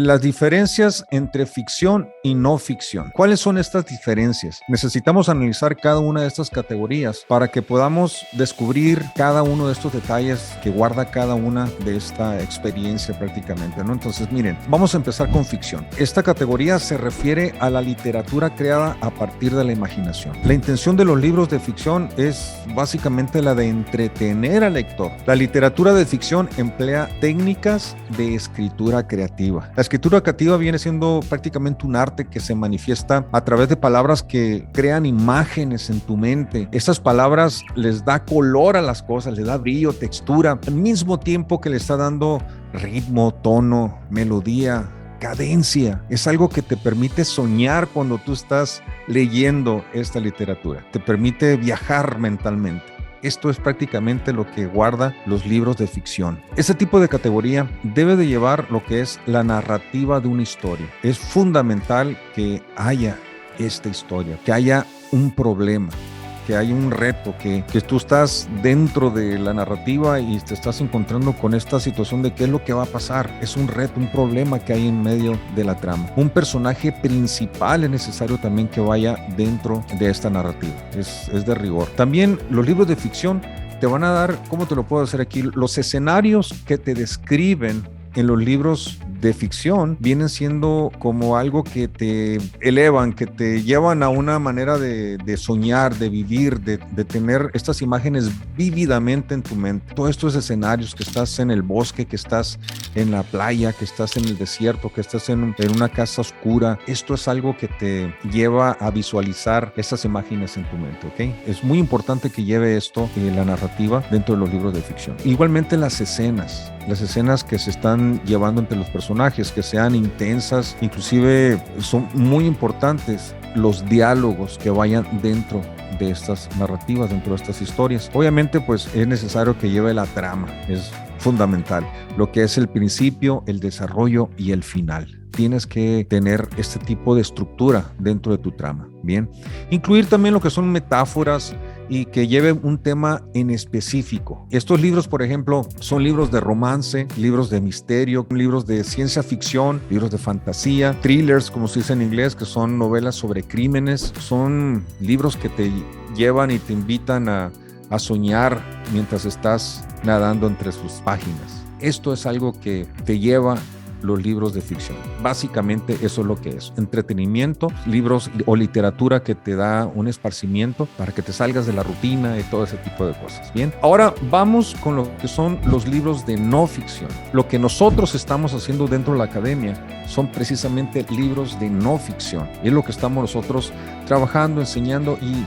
Las diferencias entre ficción y no ficción. ¿Cuáles son estas diferencias? Necesitamos analizar cada una de estas categorías para que podamos descubrir cada uno de estos detalles que guarda cada una de esta experiencia prácticamente, ¿no? Entonces, miren, vamos a empezar con ficción. Esta categoría se refiere a la literatura creada a partir de la imaginación. La intención de los libros de ficción es básicamente la de entretener al lector. La literatura de ficción emplea técnicas de escritura creativa. La escritura creativa viene siendo prácticamente un arte que se manifiesta a través de palabras que crean imágenes en tu mente. Estas palabras les da color a las cosas, les da brillo, textura, al mismo tiempo que le está dando ritmo, tono, melodía, cadencia. Es algo que te permite soñar cuando tú estás leyendo esta literatura. Te permite viajar mentalmente. Esto es prácticamente lo que guarda los libros de ficción. Este tipo de categoría debe de llevar lo que es la narrativa de una historia. Es fundamental que haya esta historia, que haya un problema, que hay un reto, que tú estás dentro de la narrativa y te estás encontrando con esta situación de qué es lo que va a pasar. Es un reto, un problema que hay en medio de la trama. Un personaje principal es necesario también que vaya dentro de esta narrativa. Es de rigor. También los libros de ficción te van a dar, ¿cómo te lo puedo hacer aquí? Los escenarios que te describen en los libros de ficción vienen siendo como algo que te elevan, que te llevan a una manera de soñar, de vivir, de tener estas imágenes vívidamente en tu mente. Todos estos escenarios, que estás en el bosque, que estás en la playa, que estás en el desierto, que estás en una casa oscura, esto es algo que te lleva a visualizar estas imágenes en tu mente, ¿ok? Es muy importante que lleve esto, la narrativa, dentro de los libros de ficción. Igualmente las escenas que se están llevando entre los personajes, que sean intensas, inclusive son muy importantes los diálogos que vayan dentro de estas narrativas, dentro de estas historias. Obviamente, pues es necesario que lleve la trama, es fundamental, lo que es el principio, el desarrollo y el final. Tienes que tener este tipo de estructura dentro de tu trama, ¿bien? Incluir también lo que son metáforas y que lleve un tema en específico. Estos libros, por ejemplo, son libros de romance, libros de misterio, libros de ciencia ficción, libros de fantasía, thrillers, como se dice en inglés, que son novelas sobre crímenes. Son libros que te llevan y te invitan a soñar mientras estás nadando entre sus páginas. Esto es algo que te lleva los libros de ficción. Básicamente eso es lo que es. Entretenimiento, libros o literatura que te da un esparcimiento para que te salgas de la rutina y todo ese tipo de cosas. Bien, ahora vamos con lo que son los libros de no ficción. Lo que nosotros estamos haciendo dentro de la academia son precisamente libros de no ficción. Y es lo que estamos nosotros trabajando, enseñando. ¿Y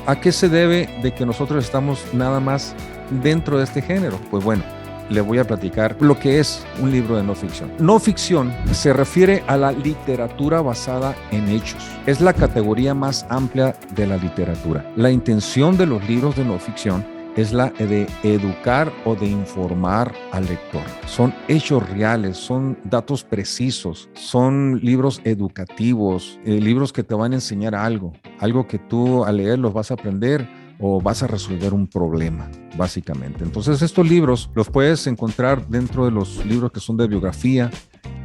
a qué se debe de que nosotros estamos nada más dentro de este género? Pues bueno, le voy a platicar lo que es un libro de no ficción. No ficción se refiere a la literatura basada en hechos. Es la categoría más amplia de la literatura. La intención de los libros de no ficción es la de educar o de informar al lector. Son hechos reales, son datos precisos, son libros educativos, libros que te van a enseñar algo que tú al leerlos vas a aprender o vas a resolver un problema, básicamente. Entonces, estos libros los puedes encontrar dentro de los libros que son de biografía,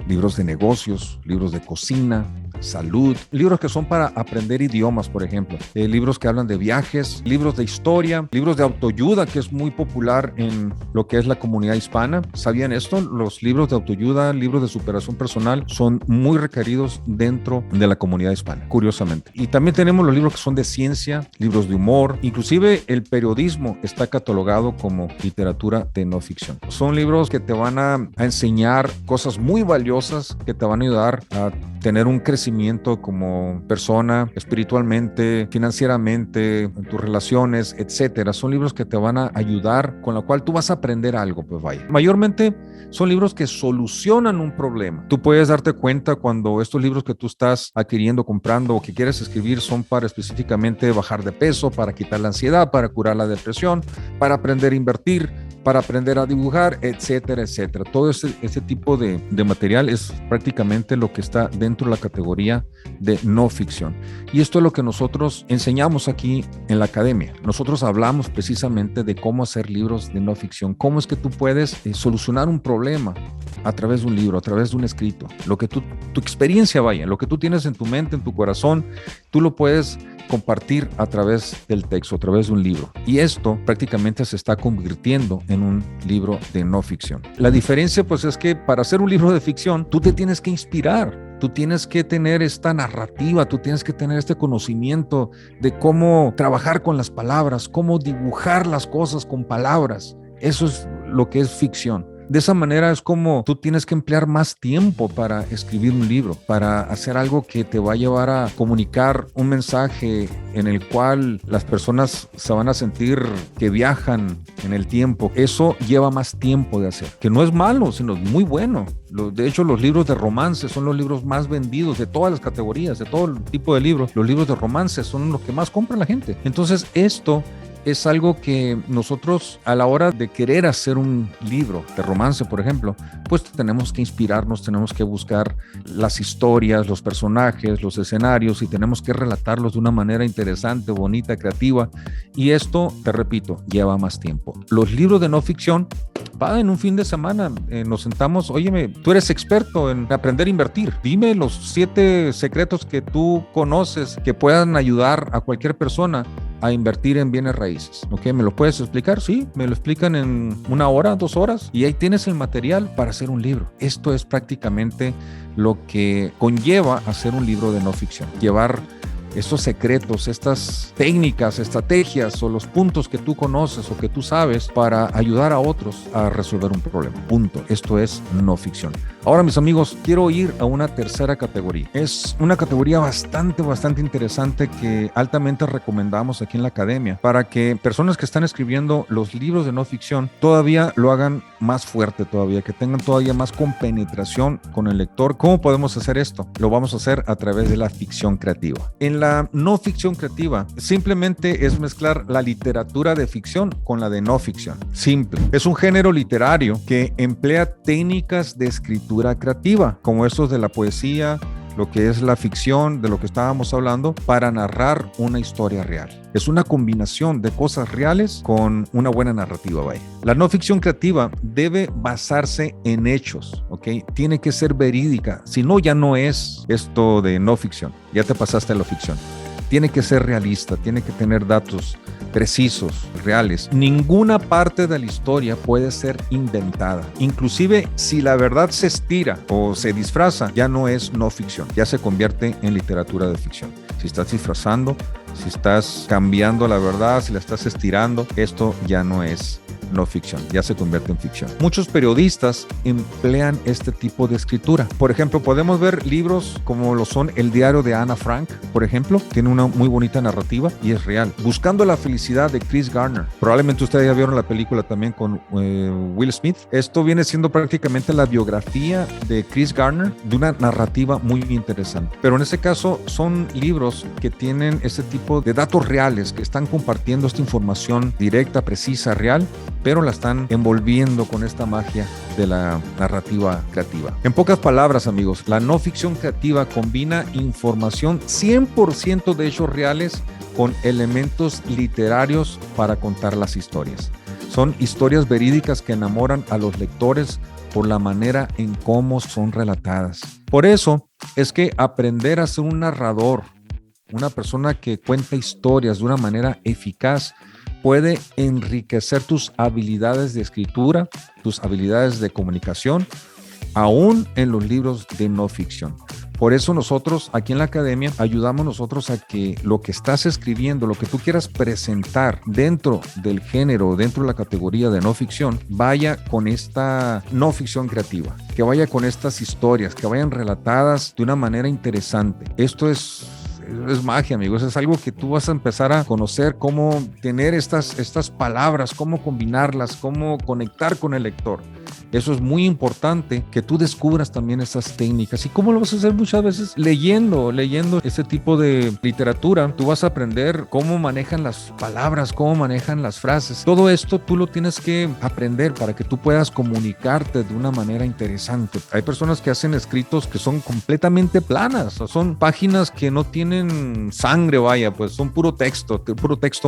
libros de negocios, libros de cocina, salud, libros que son para aprender idiomas, por ejemplo, libros que hablan de viajes, libros de historia, libros de autoayuda, que es muy popular en lo que es la comunidad hispana. ¿Sabían esto? Los libros de autoayuda, libros de superación personal son muy requeridos dentro de la comunidad hispana, curiosamente. Y también tenemos los libros que son de ciencia, libros de humor, inclusive el periodismo está catalogado como literatura de no ficción. Son libros que te van a enseñar cosas muy valiosas que te van a ayudar a tener un crecimiento como persona, espiritualmente, financieramente, en tus relaciones, etcétera. Son libros que te van a ayudar, con la cual tú vas a aprender algo, pues vaya. Mayormente son libros que solucionan un problema. Tú puedes darte cuenta cuando estos libros que tú estás adquiriendo, comprando o que quieres escribir son para específicamente bajar de peso, para quitar la ansiedad, para curar la depresión, para aprender a invertir. para aprender a dibujar, etcétera, etcétera. Todo ese tipo de material es prácticamente lo que está dentro de la categoría de no ficción. Y esto es lo que nosotros enseñamos aquí en la academia. Nosotros hablamos precisamente de cómo hacer libros de no ficción, cómo es que tú puedes solucionar un problema a través de un libro, a través de un escrito. Lo que tu experiencia vaya, lo que tú tienes en tu mente, en tu corazón, tú lo puedes compartir a través del texto, a través de un libro. Y esto prácticamente se está convirtiendo en un libro de no ficción. La diferencia pues es que para hacer un libro de ficción, tú te tienes que inspirar. Tú tienes que tener esta narrativa, tú tienes que tener este conocimiento de cómo trabajar con las palabras, cómo dibujar las cosas con palabras. Eso es lo que es ficción. De esa manera es como tú tienes que emplear más tiempo para escribir un libro, para hacer algo que te va a llevar a comunicar un mensaje en el cual las personas se van a sentir que viajan en el tiempo. Eso lleva más tiempo de hacer, que no es malo, sino muy bueno. De hecho, los libros de romance son los libros más vendidos de todas las categorías, de todo tipo de libros. Los libros de romance son los que más compra la gente. Entonces, esto es algo que nosotros a la hora de querer hacer un libro de romance, por ejemplo, pues tenemos que inspirarnos, tenemos que buscar las historias, los personajes, los escenarios y tenemos que relatarlos de una manera interesante, bonita, creativa. Y esto, te repito, lleva más tiempo. Los libros de no ficción, en un fin de semana nos sentamos, óyeme, tú eres experto en aprender a invertir. Dime los 7 secretos que tú conoces que puedan ayudar a cualquier persona a invertir en bienes raíces. ¿Ok? ¿Me lo puedes explicar? Sí, me lo explican en 1 hora, 2 horas y ahí tienes el material para hacer un libro. Esto es prácticamente lo que conlleva hacer un libro de no ficción. Llevar estos secretos, estas técnicas, estrategias o los puntos que tú conoces o que tú sabes para ayudar a otros a resolver un problema. Punto. Esto es no ficción. Ahora, mis amigos, quiero ir a una tercera categoría. Es una categoría bastante interesante que altamente recomendamos aquí en la academia para que personas que están escribiendo los libros de no ficción todavía lo hagan más fuerte todavía, que tengan todavía más compenetración con el lector. ¿Cómo podemos hacer esto? Lo vamos a hacer a través de la ficción creativa. En la no ficción creativa simplemente es mezclar la literatura de ficción con la de no ficción. Simple. Es un género literario que emplea técnicas de escritura creativa, como estos de la poesía, lo que es la ficción, de lo que estábamos hablando, para narrar una historia real. Es una combinación de cosas reales con una buena narrativa, vaya. La no ficción creativa debe basarse en hechos, ¿ok? Tiene que ser verídica, si no ya no es esto de no ficción, ya te pasaste a la ficción. Tiene que ser realista, tiene que tener datos precisos, reales. Ninguna parte de la historia puede ser inventada. Inclusive si la verdad se estira o se disfraza, ya no es no ficción, ya se convierte en literatura de ficción. Si estás disfrazando, si estás cambiando la verdad, si la estás estirando, esto ya no es no ficción, ya se convierte en ficción. Muchos periodistas emplean este tipo de escritura. Por ejemplo, podemos ver libros como lo son El diario de Ana Frank, por ejemplo, tiene una muy bonita narrativa y es real. Buscando la felicidad de Chris Gardner. Probablemente ustedes ya vieron la película también con Will Smith. Esto viene siendo prácticamente la biografía de Chris Gardner, de una narrativa muy interesante. Pero en este caso son libros que tienen este tipo de datos reales, que están compartiendo esta información directa, precisa, real, pero la están envolviendo con esta magia de la narrativa creativa. En pocas palabras, amigos, la no ficción creativa combina información 100% de hechos reales con elementos literarios para contar las historias. Son historias verídicas que enamoran a los lectores por la manera en cómo son relatadas. Por eso es que aprender a ser un narrador, una persona que cuenta historias de una manera eficaz, puede enriquecer tus habilidades de escritura, tus habilidades de comunicación, aún en los libros de no ficción. Por eso nosotros aquí en la academia ayudamos nosotros a que lo que estás escribiendo, lo que tú quieras presentar dentro del género, dentro de la categoría de no ficción, vaya con esta no ficción creativa, que vaya con estas historias, que vayan relatadas de una manera interesante. Esto es magia, amigos. Es algo que tú vas a empezar a conocer, cómo tener estas palabras, cómo combinarlas, cómo conectar con el lector. Eso es muy importante, que tú descubras también esas técnicas. ¿Y cómo lo vas a hacer? Muchas veces leyendo este tipo de literatura. Tú vas a aprender cómo manejan las palabras, cómo manejan las frases. Todo esto tú lo tienes que aprender para que tú puedas comunicarte de una manera interesante. Hay personas que hacen escritos que son completamente planas, o son páginas que no tienen sangre, vaya, pues son puro texto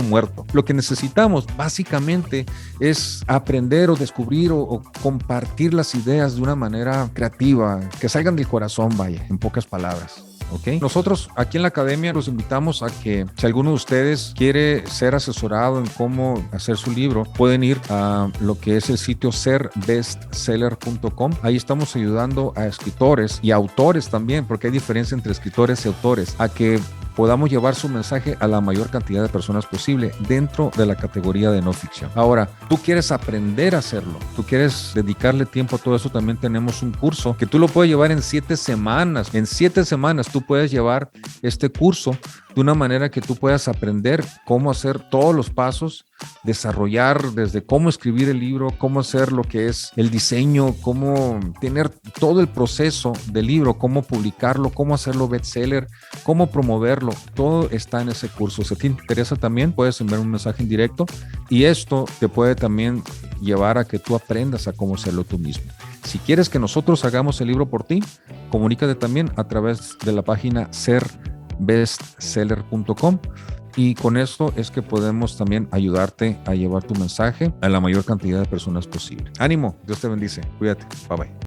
muerto. Lo que necesitamos básicamente es aprender o descubrir o compartir las ideas de una manera creativa, que salgan del corazón, vaya, en pocas palabras. ¿Ok? Nosotros aquí en la academia los invitamos a que si alguno de ustedes quiere ser asesorado en cómo hacer su libro, pueden ir a lo que es el sitio serbestseller.com. Ahí estamos ayudando a escritores y autores también, porque hay diferencia entre escritores y autores, a que podamos llevar su mensaje a la mayor cantidad de personas posible dentro de la categoría de no ficción. Ahora, tú quieres aprender a hacerlo, tú quieres dedicarle tiempo a todo eso, también tenemos un curso que tú lo puedes llevar en 7 semanas. En 7 semanas tú puedes llevar este curso de una manera que tú puedas aprender cómo hacer todos los pasos, desarrollar desde cómo escribir el libro, cómo hacer lo que es el diseño, cómo tener todo el proceso del libro, cómo publicarlo, cómo hacerlo bestseller, cómo promoverlo. Todo está en ese curso. Si te interesa también, puedes enviar un mensaje en directo y esto te puede también llevar a que tú aprendas a cómo hacerlo tú mismo. Si quieres que nosotros hagamos el libro por ti, comunícate también a través de la página serbestseller.com. Y con esto es que podemos también ayudarte a llevar tu mensaje a la mayor cantidad de personas posible. Ánimo, Dios te bendice. Cuídate. Bye bye.